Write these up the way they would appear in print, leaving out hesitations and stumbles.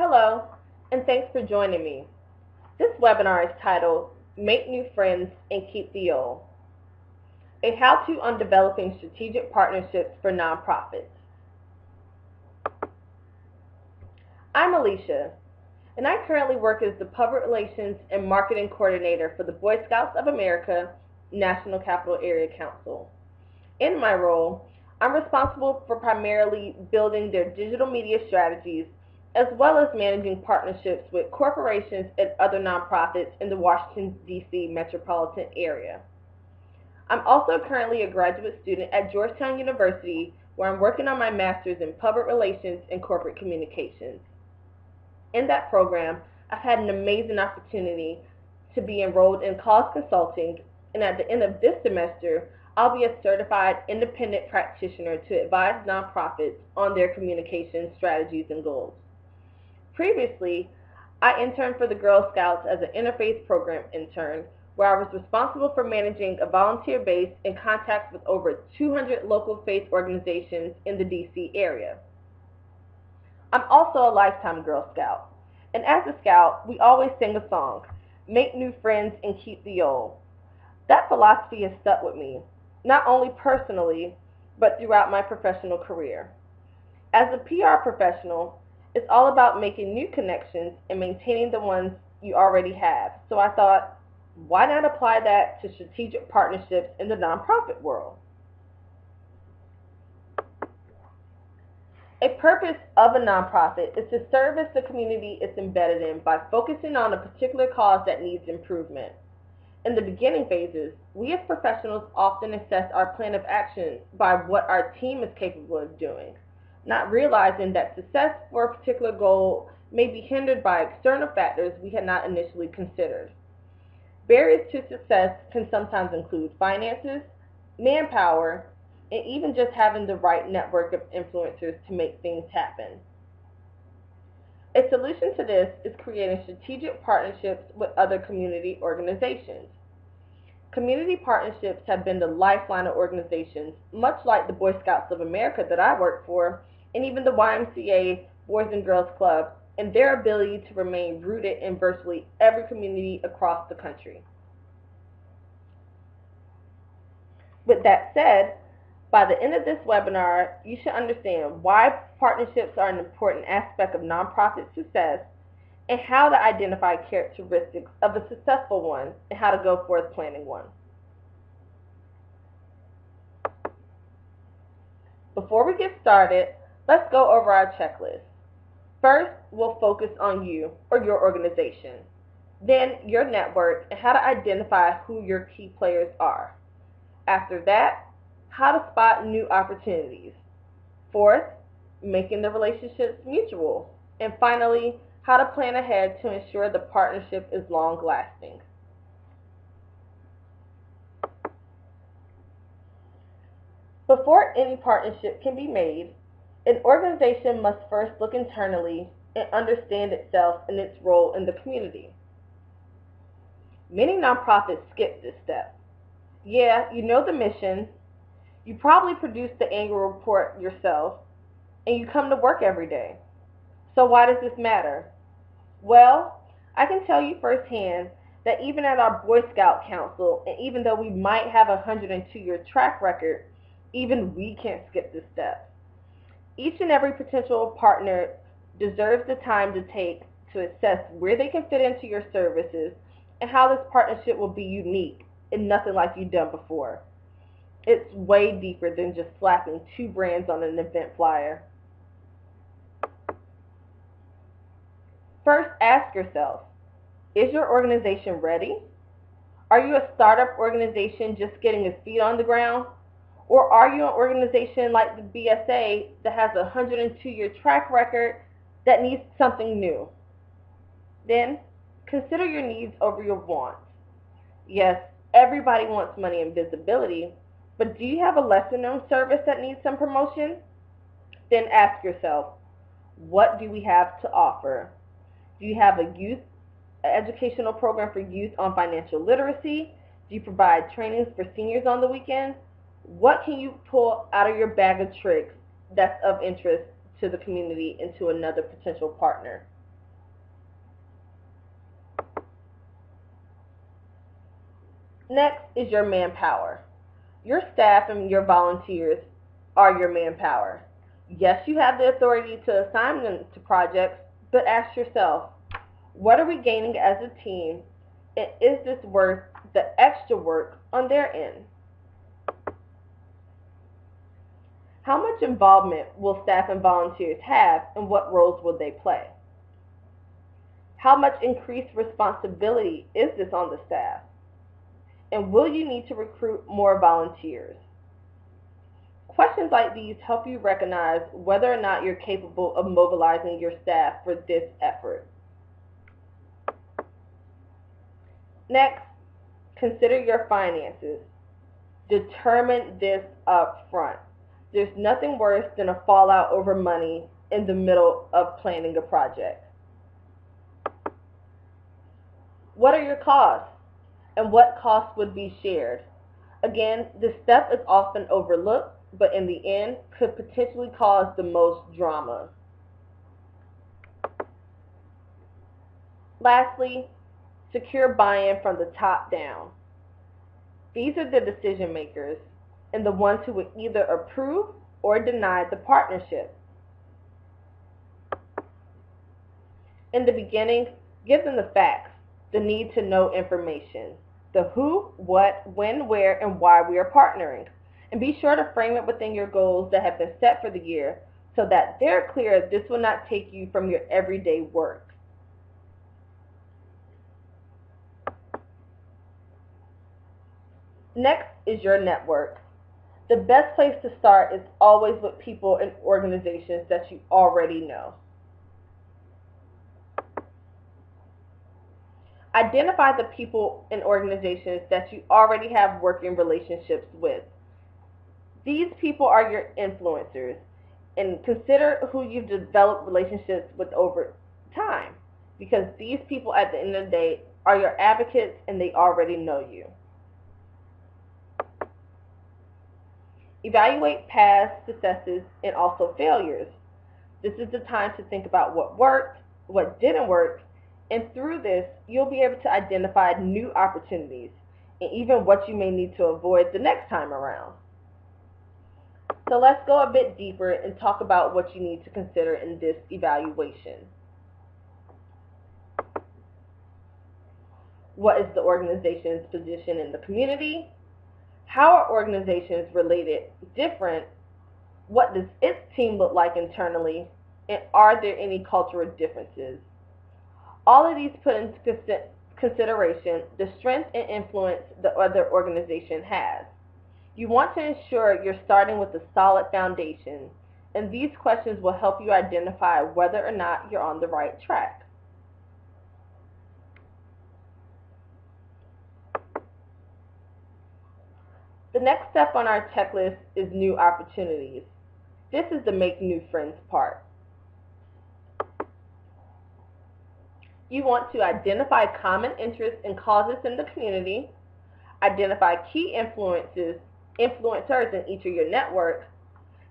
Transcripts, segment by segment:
Hello, and thanks for joining me. This webinar is titled Make New Friends and Keep the Old, a how-to on developing strategic partnerships for nonprofits. I'm Alicia, and I currently work as the Public Relations and Marketing Coordinator for the Boy Scouts of America National Capital Area Council. In my role, I'm responsible for primarily building their digital media strategies as well as managing partnerships with corporations and other nonprofits in the Washington, D.C. metropolitan area. I'm also currently a graduate student at Georgetown University where I'm working on my master's in public relations and corporate communications. In that program, I've had an amazing opportunity to be enrolled in cause consulting, and at the end of this semester, I'll be a certified independent practitioner to advise nonprofits on their communication strategies and goals. Previously, I interned for the Girl Scouts as an interfaith program intern, where I was responsible for managing a volunteer base in contact with over 200 local faith organizations in the DC area. I'm also a lifetime Girl Scout, and as a Scout, we always sing a song, Make New Friends and Keep the Old. That philosophy has stuck with me, not only personally, but throughout my professional career. As a PR professional, it's all about making new connections and maintaining the ones you already have. So I thought, why not apply that to strategic partnerships in the nonprofit world? A purpose of a nonprofit is to service the community it's embedded in by focusing on a particular cause that needs improvement. In the beginning phases, we as professionals often assess our plan of action by what our team is capable of doing, not realizing that success for a particular goal may be hindered by external factors we had not initially considered. Barriers to success can sometimes include finances, manpower, and even just having the right network of influencers to make things happen. A solution to this is creating strategic partnerships with other community organizations. Community partnerships have been the lifeline of organizations, much like the Boy Scouts of America that I work for, and even the YMCA Boys and Girls Club, and their ability to remain rooted in virtually every community across the country. With that said, by the end of this webinar, you should understand why partnerships are an important aspect of nonprofit success and how to identify characteristics of a successful one and how to go forth planning one. Before we get started, let's go over our checklist. First, we'll focus on you or your organization. Then, your network and how to identify who your key players are. After that, how to spot new opportunities. Fourth, making the relationships mutual. And finally, how to plan ahead to ensure the partnership is long-lasting. Before any partnership can be made, an organization must first look internally and understand itself and its role in the community. Many nonprofits skip this step. Yeah, you know the mission, you probably produce the annual report yourself, and you come to work every day. So why does this matter? Well, I can tell you firsthand that even at our Boy Scout Council, and even though we might have a 102-year track record, even we can't skip this step. Each and every potential partner deserves the time to take to assess where they can fit into your services and how this partnership will be unique and nothing like you've done before. It's way deeper than just slapping two brands on an event flyer. First, ask yourself, is your organization ready? Are you a startup organization just getting its feet on the ground? Or are you an organization like the BSA that has a 102-year track record that needs something new? Then, consider your needs over your wants. Yes, everybody wants money and visibility, but do you have a lesser-known service that needs some promotion? Then ask yourself, what do we have to offer? Do you have a youth educational program for youth on financial literacy? Do you provide trainings for seniors on the weekend? What can you pull out of your bag of tricks that's of interest to the community and to another potential partner? Next is your manpower. Your staff and your volunteers are your manpower. Yes, you have the authority to assign them to projects, but ask yourself, what are we gaining as a team, and is this worth the extra work on their end? How much involvement will staff and volunteers have, and what roles will they play? How much increased responsibility is this on the staff? And will you need to recruit more volunteers? Questions like these help you recognize whether or not you're capable of mobilizing your staff for this effort. Next, consider your finances. Determine this up front. There's nothing worse than a fallout over money in the middle of planning a project. What are your costs, and what costs would be shared? Again, this step is often overlooked, but in the end could potentially cause the most drama. Lastly, secure buy-in from the top down. These are the decision makers and the ones who would either approve or deny the partnership. In the beginning, give them the facts, the need to know information, the who, what, when, where, and why we are partnering. And be sure to frame it within your goals that have been set for the year so that they're clear this will not take you from your everyday work. Next is your network. The best place to start is always with people and organizations that you already know. Identify the people and organizations that you already have working relationships with. These people are your influencers, and consider who you've developed relationships with over time, because these people at the end of the day are your advocates and they already know you. Evaluate past successes and also failures. This is the time to think about what worked, what didn't work, and through this, you'll be able to identify new opportunities and even what you may need to avoid the next time around. So let's go a bit deeper and talk about what you need to consider in this evaluation. What is the organization's position in the community? How are organizations related different? What does its team look like internally? And are there any cultural differences? All of these put into consideration the strength and influence the other organization has. You want to ensure you're starting with a solid foundation, and these questions will help you identify whether or not you're on the right track. The next step on our checklist is new opportunities. This is the make new friends part. You want to identify common interests and causes in the community, identify key influencers in each of your networks,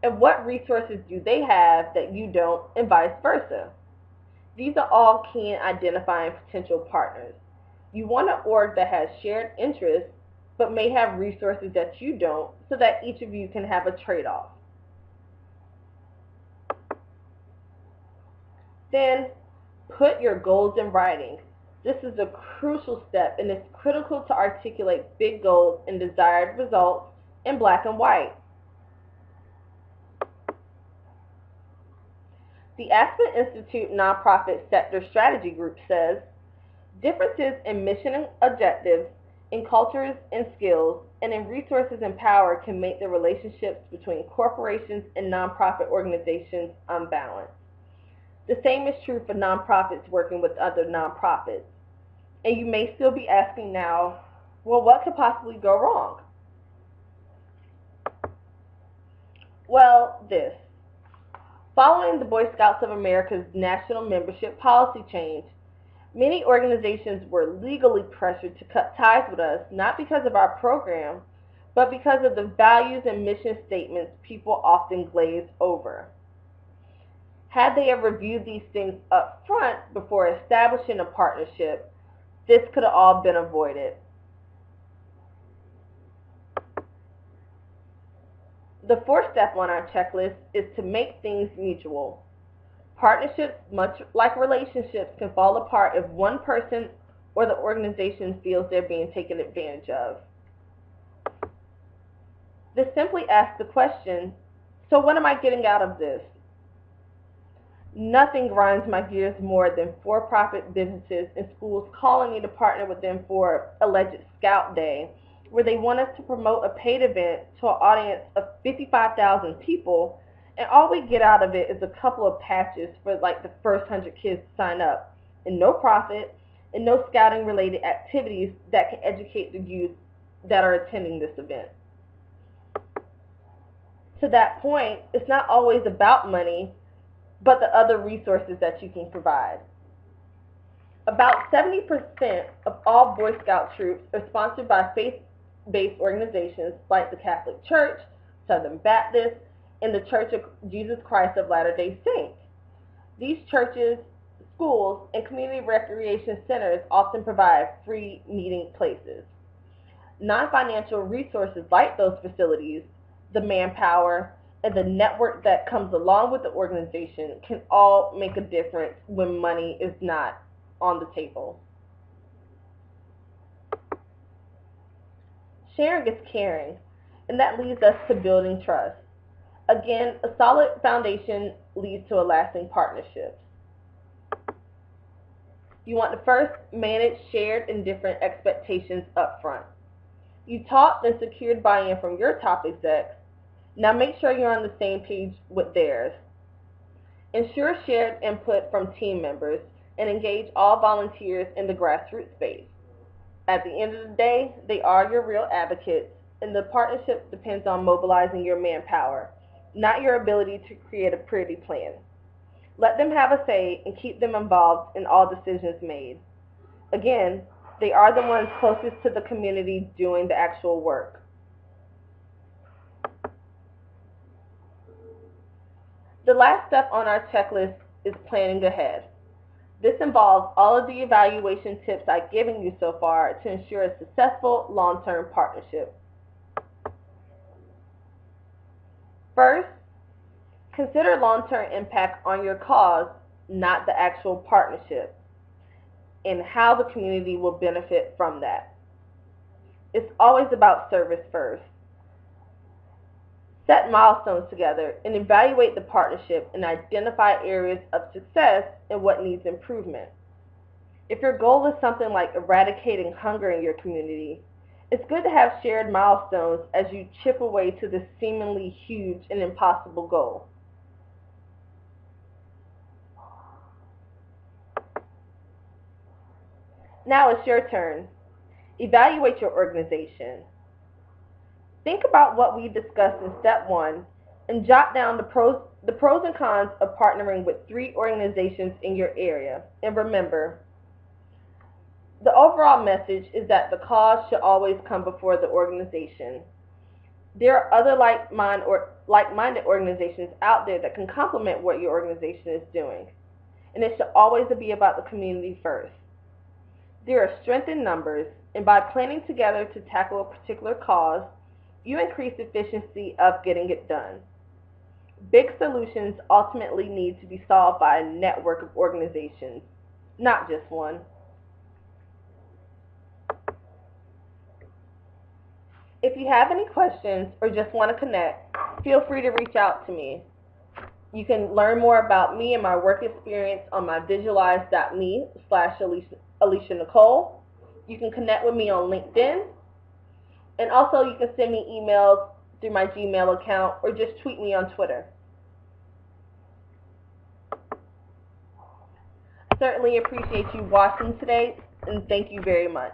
and what resources do they have that you don't, and vice versa. These are all key in identifying potential partners. You want an org that has shared interests but may have resources that you don't, so that each of you can have a trade-off. Then, put your goals in writing. This is a crucial step, and it's critical to articulate big goals and desired results in black and white. The Aspen Institute Nonprofit Sector Strategy Group says, differences in mission and objectives, in cultures and skills, and in resources and power can make the relationships between corporations and nonprofit organizations unbalanced. The same is true for nonprofits working with other nonprofits. And you may still be asking now, well, what could possibly go wrong? Well, this. Following the Boy Scouts of America's national membership policy change, many organizations were legally pressured to cut ties with us, not because of our program, but because of the values and mission statements people often glaze over. Had they have reviewed these things up front before establishing a partnership, this could have all been avoided. The fourth step on our checklist is to make things mutual. Partnerships, much like relationships, can fall apart if one person or the organization feels they're being taken advantage of. This simply asks the question, so what am I getting out of this? Nothing grinds my gears more than for-profit businesses and schools calling me to partner with them for alleged Scout Day, where they want us to promote a paid event to an audience of 55,000 people, and all we get out of it is a couple of patches for like the first 100 kids to sign up, and no profit, and no scouting-related activities that can educate the youth that are attending this event. To that point, it's not always about money, but the other resources that you can provide. About 70% of all Boy Scout troops are sponsored by faith-based organizations like the Catholic Church, Southern Baptist, and the Church of Jesus Christ of Latter-day Saints. These churches, schools, and community recreation centers often provide free meeting places. Non-financial resources like those facilities, the manpower, and the network that comes along with the organization can all make a difference when money is not on the table. Sharing is caring, and that leads us to building trust. Again, a solid foundation leads to a lasting partnership. You want to first manage shared and different expectations up front. You talked and secured buy-in from your top execs. Now make sure you're on the same page with theirs. Ensure shared input from team members and engage all volunteers in the grassroots space. At the end of the day, they are your real advocates, and the partnership depends on mobilizing your manpower, not your ability to create a pretty plan. Let them have a say and keep them involved in all decisions made. Again, they are the ones closest to the community doing the actual work. The last step on our checklist is planning ahead. This involves all of the evaluation tips I've given you so far to ensure a successful long-term partnership. First, consider long-term impact on your cause, not the actual partnership, and how the community will benefit from that. It's always about service first. Set milestones together and evaluate the partnership and identify areas of success and what needs improvement. If your goal is something like eradicating hunger in your community, it's good to have shared milestones as you chip away to this seemingly huge and impossible goal. Now it's your turn. Evaluate your organization. Think about what we discussed in step 1 and jot down the pros and cons of partnering with 3 organizations in your area. And remember, the overall message is that the cause should always come before the organization. There are other like-minded organizations out there that can complement what your organization is doing. And it should always be about the community first. There are strength in numbers, and by planning together to tackle a particular cause, you increase efficiency of getting it done. Big solutions ultimately need to be solved by a network of organizations, not just one. If you have any questions or just want to connect, feel free to reach out to me. You can learn more about me and my work experience on my visualize.me/Alicia Nicole. You can connect with me on LinkedIn. And also you can send me emails through my Gmail account or just tweet me on Twitter. Certainly appreciate you watching today, and thank you very much.